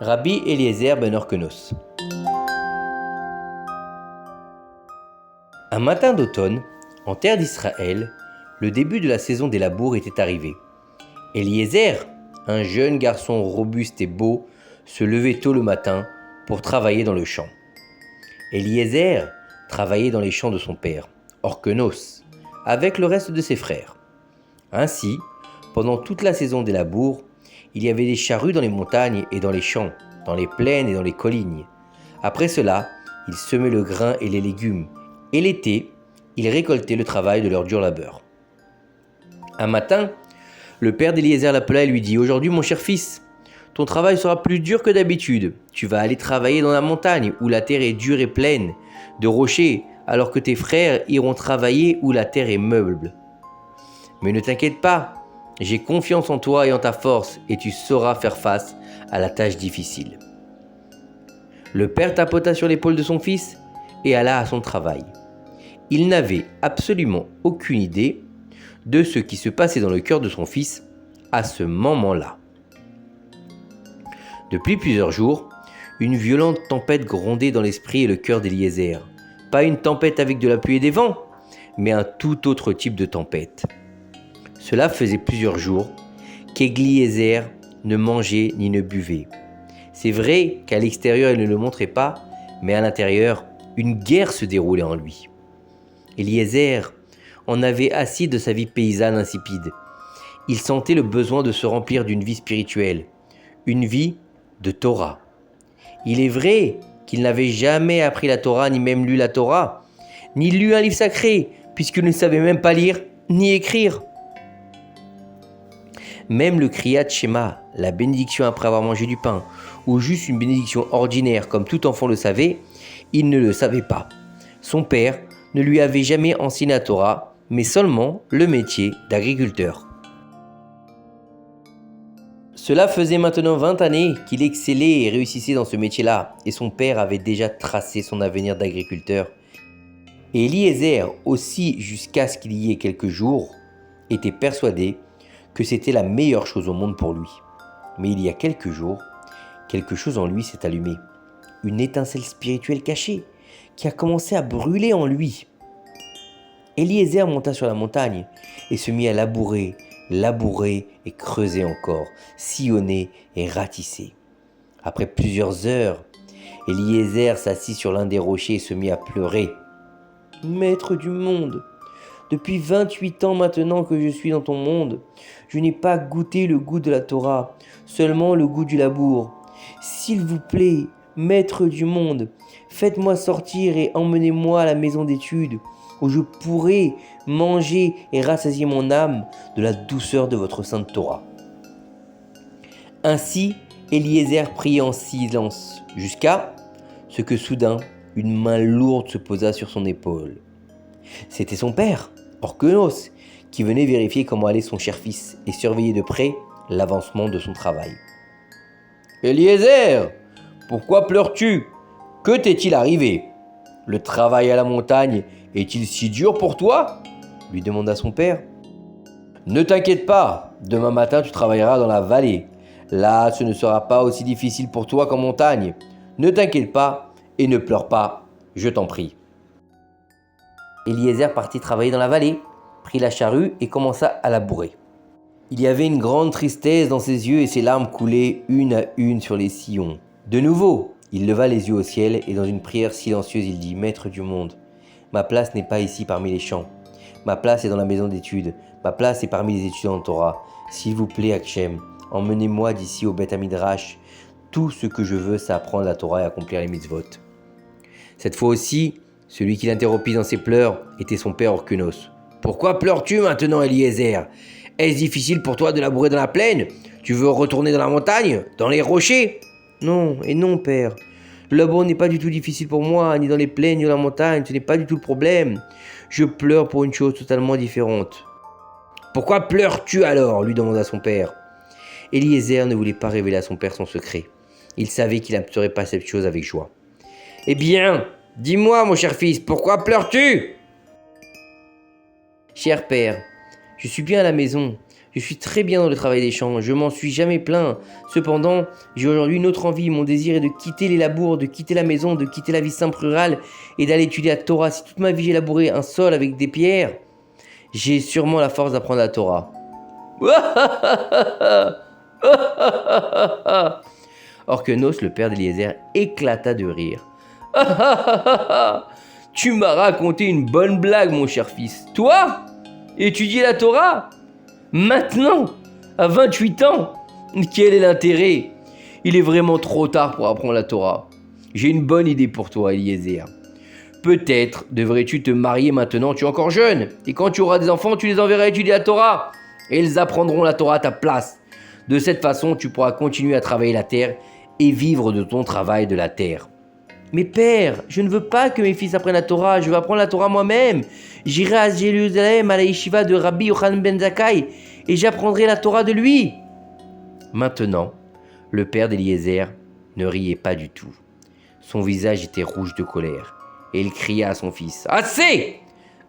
Rabbi Eliezer ben Orkenos. Un matin d'automne, en terre d'Israël, le début de la saison des labours était arrivé. Eliezer, un jeune garçon robuste et beau, se levait tôt le matin pour travailler dans le champ. Eliezer travaillait dans les champs de son père, Orkenos, avec le reste de ses frères. Ainsi, pendant toute la saison des labours, il y avait des charrues dans les montagnes et dans les champs, dans les plaines et dans les collines. Après cela, ils semaient le grain et les légumes, et l'été, ils récoltaient le travail de leur dur labeur. Un matin, le père d'Eliezer l'appela et lui dit « Aujourd'hui, mon cher fils, ton travail sera plus dur que d'habitude. Tu vas aller travailler dans la montagne où la terre est dure et pleine de rochers, alors que tes frères iront travailler où la terre est meuble. Mais ne t'inquiète pas, j'ai confiance en toi et en ta force, et tu sauras faire face à la tâche difficile. » Le père tapota sur l'épaule de son fils et alla à son travail. Il n'avait absolument aucune idée de ce qui se passait dans le cœur de son fils à ce moment-là. Depuis plusieurs jours, une violente tempête grondait dans l'esprit et le cœur d'Eliezer. Pas une tempête avec de la pluie et des vents, mais un tout autre type de tempête. Cela faisait plusieurs jours qu'Eliezer ne mangeait ni ne buvait. C'est vrai qu'à l'extérieur il ne le montrait pas, mais à l'intérieur, une guerre se déroulait en lui. Eliezer en avait assez de sa vie paysanne insipide. Il sentait le besoin de se remplir d'une vie spirituelle, une vie de Torah. Il est vrai qu'il n'avait jamais appris la Torah, ni même lu la Torah, ni lu un livre sacré, puisqu'il ne savait même pas lire ni écrire. Même le Kriyat Shema, la bénédiction après avoir mangé du pain, ou juste une bénédiction ordinaire comme tout enfant le savait, il ne le savait pas. Son père ne lui avait jamais enseigné la Torah, mais seulement le métier d'agriculteur. Cela faisait maintenant 20 années qu'il excellait et réussissait dans ce métier-là, et son père avait déjà tracé son avenir d'agriculteur. Et Eliezer, aussi jusqu'à ce qu'il y ait quelques jours, était persuadé que c'était la meilleure chose au monde pour lui. Mais il y a quelques jours, quelque chose en lui s'est allumé. Une étincelle spirituelle cachée qui a commencé à brûler en lui. Eliezer monta sur la montagne et se mit à labourer et creuser encore, sillonner et ratisser. Après plusieurs heures, Eliezer s'assit sur l'un des rochers et se mit à pleurer. « Maître du monde, depuis 28 ans maintenant que je suis dans ton monde, je n'ai pas goûté le goût de la Torah, seulement le goût du labour. S'il vous plaît, Maître du monde, faites-moi sortir et emmenez-moi à la maison d'études, où je pourrai manger et rassasier mon âme de la douceur de votre sainte Torah. » Ainsi, Eliezer priait en silence, jusqu'à ce que soudain, une main lourde se posa sur son épaule. C'était son père, Orkenos, qui venait vérifier comment allait son cher fils et surveiller de près l'avancement de son travail. « Eliezer, pourquoi pleures-tu? Que t'est-il arrivé? Le travail à la montagne est-il si dur pour toi ?» lui demanda son père. « Ne t'inquiète pas, demain matin tu travailleras dans la vallée. Là, ce ne sera pas aussi difficile pour toi qu'en montagne. Ne t'inquiète pas et ne pleure pas, je t'en prie. » Eliezer partit travailler dans la vallée, prit la charrue et commença à labourer. Il y avait une grande tristesse dans ses yeux et ses larmes coulaient une à une sur les sillons. De nouveau, il leva les yeux au ciel et dans une prière silencieuse, il dit « Maître du monde, ma place n'est pas ici parmi les champs. Ma place est dans la maison d'études. Ma place est parmi les étudiants en Torah. S'il vous plaît, Hachem, emmenez-moi d'ici au Beth Amidrash. Tout ce que je veux, c'est apprendre la Torah et accomplir les mitzvot. » Cette fois aussi, celui qui l'interrompit dans ses pleurs était son père Orkenos. « Pourquoi pleures-tu maintenant, Eliezer? Est-ce difficile pour toi de labourer dans la plaine? Tu veux retourner dans la montagne? Dans les rochers? » »« Non, et non, père. Le labour n'est pas du tout difficile pour moi, ni dans les plaines, ni dans la montagne. Ce n'est pas du tout le problème. Je pleure pour une chose totalement différente. »« Pourquoi pleures-tu alors ?» lui demanda son père. Eliezer ne voulait pas révéler à son père son secret. Il savait qu'il n'accepterait pas cette chose avec joie. « Eh bien, dis-moi, mon cher fils, pourquoi pleures-tu ?»« Cher père, je suis bien à la maison. Je suis très bien dans le travail des champs, je m'en suis jamais plaint. Cependant, j'ai aujourd'hui une autre envie. Mon désir est de quitter les labours, de quitter la maison, de quitter la vie simple rurale et d'aller étudier la Torah. Si toute ma vie j'ai labouré un sol avec des pierres, j'ai sûrement la force d'apprendre la Torah. Orkenos, le père d'Eliezer, éclata de rire. Tu m'as raconté une bonne blague, mon cher fils. Toi, étudier la Torah? Maintenant, à 28 ans? Quel est l'intérêt? Il est vraiment trop tard pour apprendre la Torah. J'ai une bonne idée pour toi, Eliezer. Peut-être devrais-tu te marier maintenant, tu es encore jeune. Et quand tu auras des enfants, tu les enverras étudier la Torah. Et ils apprendront la Torah à ta place. De cette façon, tu pourras continuer à travailler la terre et vivre de ton travail de la terre. Mais père, je ne veux pas que mes fils apprennent la Torah, je veux apprendre la Torah moi-même. J'irai à Jérusalem, à la yeshiva de Rabbi Yochanan ben Zakkai, et j'apprendrai la Torah de lui. Maintenant, le père d'Eliezer ne riait pas du tout. Son visage était rouge de colère, et il cria à son fils, « Assez!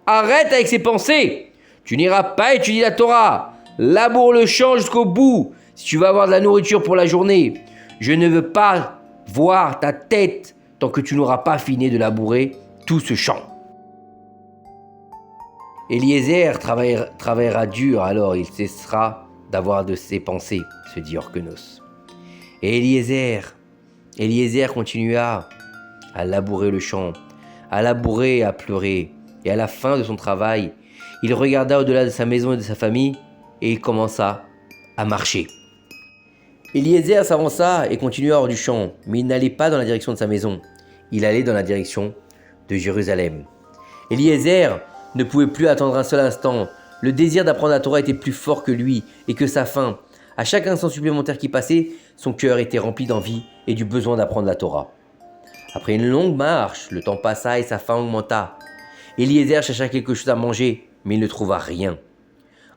Arrête avec ces pensées! Tu n'iras pas étudier la Torah! Laboure le champ jusqu'au bout, si tu veux avoir de la nourriture pour la journée. Je ne veux pas voir ta tête tant que tu n'auras pas fini de labourer tout ce champ. » Eliezer travaillera dur, alors il cessera d'avoir de ses pensées, se dit Orkenos. Et Eliezer continua à labourer le champ, à labourer et à pleurer. Et à la fin de son travail, il regarda au-delà de sa maison et de sa famille, et il commença à marcher. Eliezer s'avança et continua hors du champ, mais il n'allait pas dans la direction de sa maison. Il allait dans la direction de Jérusalem. Eliezer ne pouvait plus attendre un seul instant. Le désir d'apprendre la Torah était plus fort que lui et que sa faim. À chaque instant supplémentaire qui passait, son cœur était rempli d'envie et du besoin d'apprendre la Torah. Après une longue marche, le temps passa et sa faim augmenta. Eliezer chercha quelque chose à manger, mais il ne trouva rien.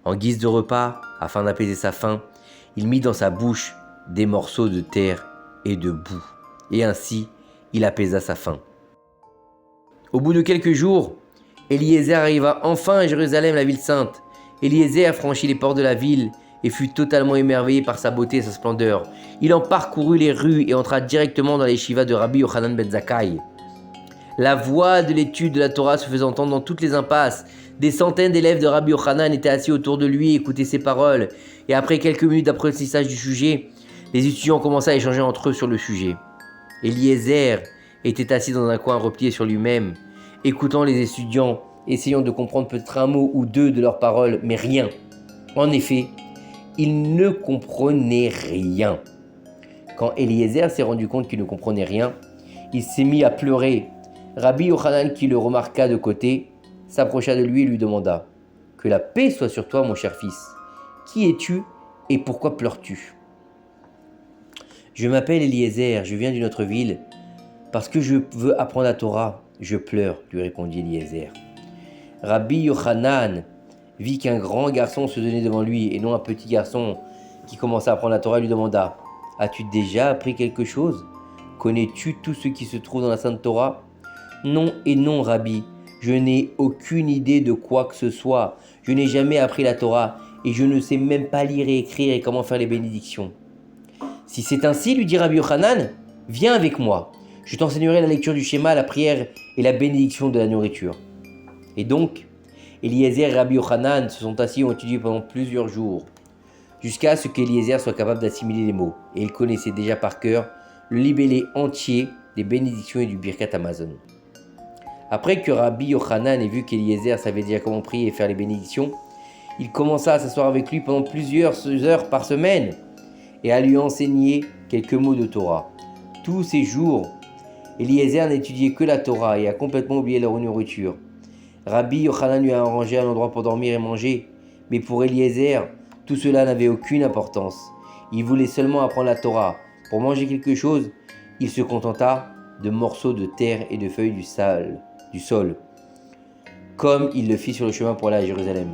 En guise de repas, afin d'apaiser sa faim, il mit dans sa bouche des morceaux de terre et de boue. Et ainsi, il apaisa sa faim. Au bout de quelques jours, Eliezer arriva enfin à Jérusalem, la ville sainte. Eliezer franchit les portes de la ville et fut totalement émerveillé par sa beauté et sa splendeur. Il en parcourut les rues et entra directement dans les yeshivas de Rabbi Yochanan ben Zakkai. La voix de l'étude de la Torah se faisait entendre dans toutes les impasses. Des centaines d'élèves de Rabbi Yochanan étaient assis autour de lui et écoutaient ses paroles. Et après quelques minutes d'apprentissage du sujet, les étudiants commençaient à échanger entre eux sur le sujet. Eliezer était assis dans un coin replié sur lui-même, écoutant les étudiants, essayant de comprendre peut-être un mot ou deux de leurs paroles, mais rien. En effet, il ne comprenait rien. Quand Eliezer s'est rendu compte qu'il ne comprenait rien, il s'est mis à pleurer. Rabbi Yochanan, qui le remarqua de côté, s'approcha de lui et lui demanda « Que la paix soit sur toi, mon cher fils. Qui es-tu et pourquoi pleures-tu » ? « Je m'appelle Eliezer, je viens d'une autre ville. Parce que je veux apprendre la Torah, je pleure, lui répondit Eliezer. Rabbi Yochanan vit qu'un grand garçon se tenait devant lui et non un petit garçon qui commençait à apprendre la Torah et lui demanda « As-tu déjà appris quelque chose ? Connais-tu tout ce qui se trouve dans la Sainte Torah ?»« Non et non, Rabbi, je n'ai aucune idée de quoi que ce soit. Je n'ai jamais appris la Torah et je ne sais même pas lire et écrire et comment faire les bénédictions. » « Si c'est ainsi, lui dit Rabbi Yochanan, viens avec moi. Je t'enseignerai la lecture du schéma, la prière et la bénédiction de la nourriture. » Et donc, Eliezer et Rabbi Yochanan se sont assis et ont étudié pendant plusieurs jours, jusqu'à ce qu'Eliezer soit capable d'assimiler les mots. Et il connaissait déjà par cœur le libellé entier des bénédictions et du Birkat Hamazon. Après que Rabbi Yochanan ait vu qu'Eliezer savait déjà comment prier et faire les bénédictions, il commença à s'asseoir avec lui pendant plusieurs heures par semaine et à lui enseigner quelques mots de Torah. Tous ces jours, Eliezer n'étudiait que la Torah et a complètement oublié leur nourriture. Rabbi Yochanan lui a arrangé un endroit pour dormir et manger, mais pour Eliezer, tout cela n'avait aucune importance. Il voulait seulement apprendre la Torah. Pour manger quelque chose, il se contenta de morceaux de terre et de feuilles du sol, comme il le fit sur le chemin pour aller à Jérusalem.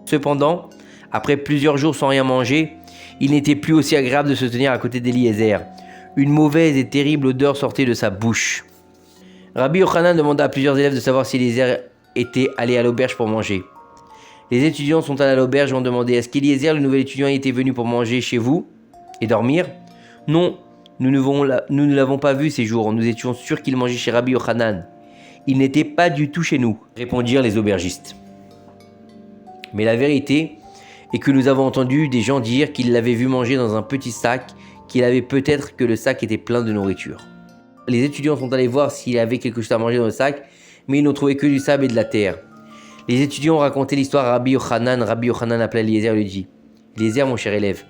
Cependant, après plusieurs jours sans rien manger, il n'était plus aussi agréable de se tenir à côté d'Eliezer. Une mauvaise et terrible odeur sortait de sa bouche. Rabbi Yochanan demanda à plusieurs élèves de savoir si Eliezer était allé à l'auberge pour manger. Les étudiants sont allés à l'auberge et ont demandé: est-ce qu'Eliezer, le nouvel étudiant, était venu pour manger chez vous et dormir? Non, nous ne l'avons pas vu ces jours. Nous étions sûrs qu'il mangeait chez Rabbi Yochanan. Il n'était pas du tout chez nous, répondirent les aubergistes. Mais la vérité est que nous avons entendu des gens dire qu'il l'avait vu manger dans un petit sac, qu'il avait peut-être que le sac était plein de nourriture. Les étudiants sont allés voir s'il y avait quelque chose à manger dans le sac, mais ils n'ont trouvé que du sable et de la terre. Les étudiants ont raconté l'histoire à Rabbi Yochanan. Rabbi Yochanan appela Eliezer et lui dit: Eliezer, mon cher élève,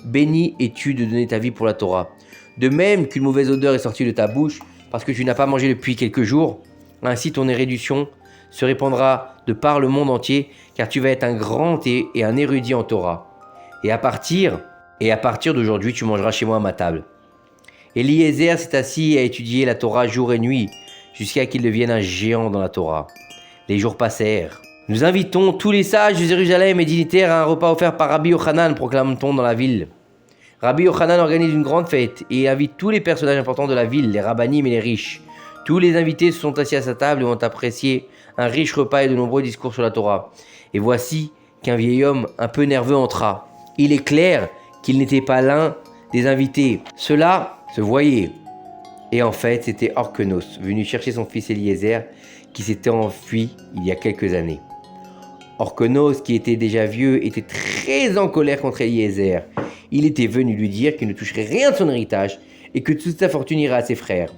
béni es-tu de donner ta vie pour la Torah. De même qu'une mauvaise odeur est sortie de ta bouche, parce que tu n'as pas mangé depuis quelques jours, ainsi ton érudition se répandra de par le monde entier, car tu vas être un grand et un érudit en Torah. Et à partir d'aujourd'hui, tu mangeras chez moi à ma table. Eliezer s'est assis à étudier la Torah jour et nuit, jusqu'à qu'il devienne un géant dans la Torah. Les jours passèrent. Nous invitons tous les sages de Jérusalem et dignitaires à un repas offert par Rabbi Yochanan, proclame-t-on dans la ville. Rabbi Yochanan organise une grande fête et invite tous les personnages importants de la ville, les rabbinim et les riches. Tous les invités se sont assis à sa table et ont apprécié un riche repas et de nombreux discours sur la Torah. Et voici qu'un vieil homme un peu nerveux entra. Il est clair qu'il n'était pas l'un des invités. Cela se voyait. Et en fait, c'était Orkenos, venu chercher son fils Eliezer, qui s'était enfui il y a quelques années. Orkenos, qui était déjà vieux, était très en colère contre Eliezer. Il était venu lui dire qu'il ne toucherait rien de son héritage et que toute sa fortune irait à ses frères.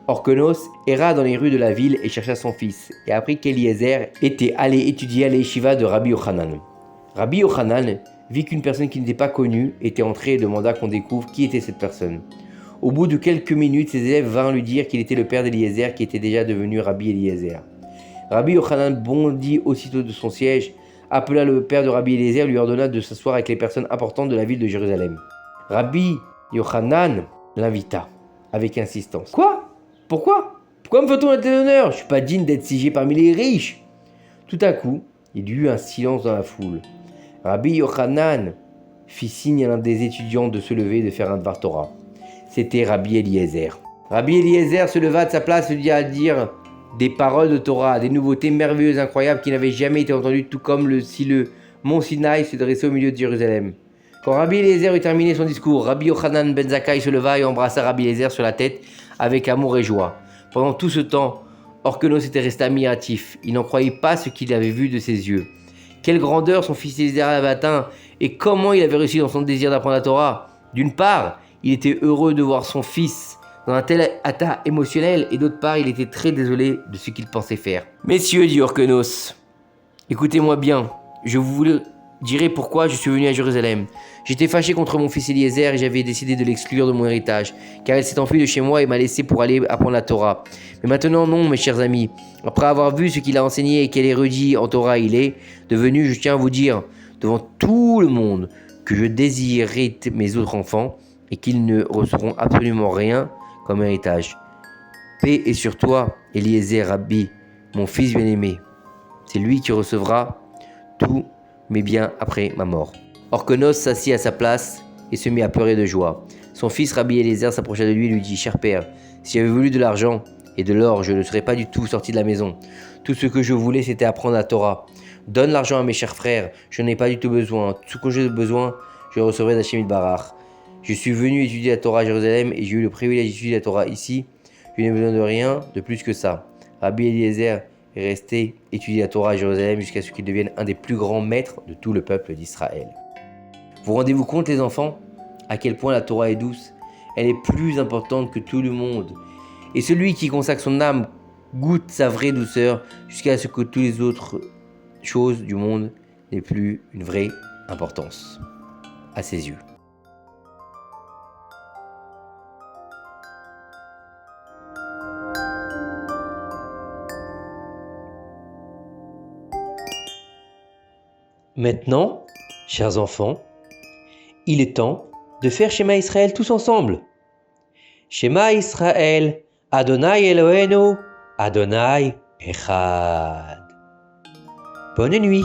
Orkenos erra dans les rues de la ville et chercha son fils, et apprit qu'Eliezer était allé étudier à l'Yeshiva de Rabbi Yochanan. Rabbi Yochanan vit qu'une personne qui n'était pas connue était entrée et demanda qu'on découvre qui était cette personne. Au bout de quelques minutes, ses élèves vinrent lui dire qu'il était le père d'Eliezer, qui était déjà devenu Rabbi Eliezer. Rabbi Yochanan bondit aussitôt de son siège, appela le père de Rabbi Eliezer et lui ordonna de s'asseoir avec les personnes importantes de la ville de Jérusalem. Rabbi Yochanan l'invita, avec insistance. « Quoi ? Pourquoi me fait-on un tel honneur? Je suis pas digne d'être siégé parmi les riches. » Tout à coup, il y eut un silence dans la foule. Rabbi Yochanan fit signe à l'un des étudiants de se lever et de faire un Dvar Torah. C'était Rabbi Eliezer. Rabbi Eliezer se leva de sa place et lui dit à dire des paroles de Torah, des nouveautés merveilleuses, incroyables qui n'avaient jamais été entendues, tout comme si le mont Sinaï se dressait au milieu de Jérusalem. Quand Rabbi Eliezer eut terminé son discours, Rabbi Yochanan ben Zakkai se leva et embrassa Rabbi Eliezer sur la tête avec amour et joie. Pendant tout ce temps, Orkenos était resté admiratif. Il n'en croyait pas ce qu'il avait vu de ses yeux. Quelle grandeur son fils Eliezer avait atteint et comment il avait réussi dans son désir d'apprendre la Torah. D'une part, il était heureux de voir son fils dans un tel état émotionnel et d'autre part, il était très désolé de ce qu'il pensait faire. « Messieurs, dit Orkenos, écoutez-moi bien, je vous dirai pourquoi je suis venu à Jérusalem. J'étais fâché contre mon fils Eliezer et j'avais décidé de l'exclure de mon héritage, car il s'est enfui de chez moi et m'a laissé pour aller apprendre la Torah. Mais maintenant non, mes chers amis. Après avoir vu ce qu'il a enseigné et quel érudit en Torah il est devenu, je tiens à vous dire, devant tout le monde, que je désirerai mes autres enfants et qu'ils ne recevront absolument rien comme héritage. Paix est sur toi, Eliezer Rabbi, mon fils bien-aimé. C'est lui qui recevra tous mes biens après ma mort. » Orkenos s'assit à sa place et se mit à pleurer de joie. Son fils Rabbi Eliezer s'approcha de lui et lui dit: « Cher père, si j'avais voulu de l'argent et de l'or, je ne serais pas du tout sorti de la maison. Tout ce que je voulais, c'était apprendre la Torah. Donne l'argent à mes chers frères, je n'en ai pas du tout besoin. Tout ce que j'ai besoin, je le recevrai d'Hashem Yitbarach. Je suis venu étudier la Torah à Jérusalem et j'ai eu le privilège d'étudier la Torah ici. Je n'ai besoin de rien de plus que ça. » Rabbi Eliezer est resté étudier la Torah à Jérusalem jusqu'à ce qu'il devienne un des plus grands maîtres de tout le peuple d'Israël. Vous rendez-vous compte, les enfants, à quel point la Torah est douce? Elle est plus importante que tout le monde. Et celui qui consacre son âme goûte sa vraie douceur jusqu'à ce que toutes les autres choses du monde n'aient plus une vraie importance à ses yeux. Maintenant, chers enfants, il est temps de faire Shema Israël tous ensemble. Shema Israël, Adonai Eloheinu, Adonai Echad. Bonne nuit.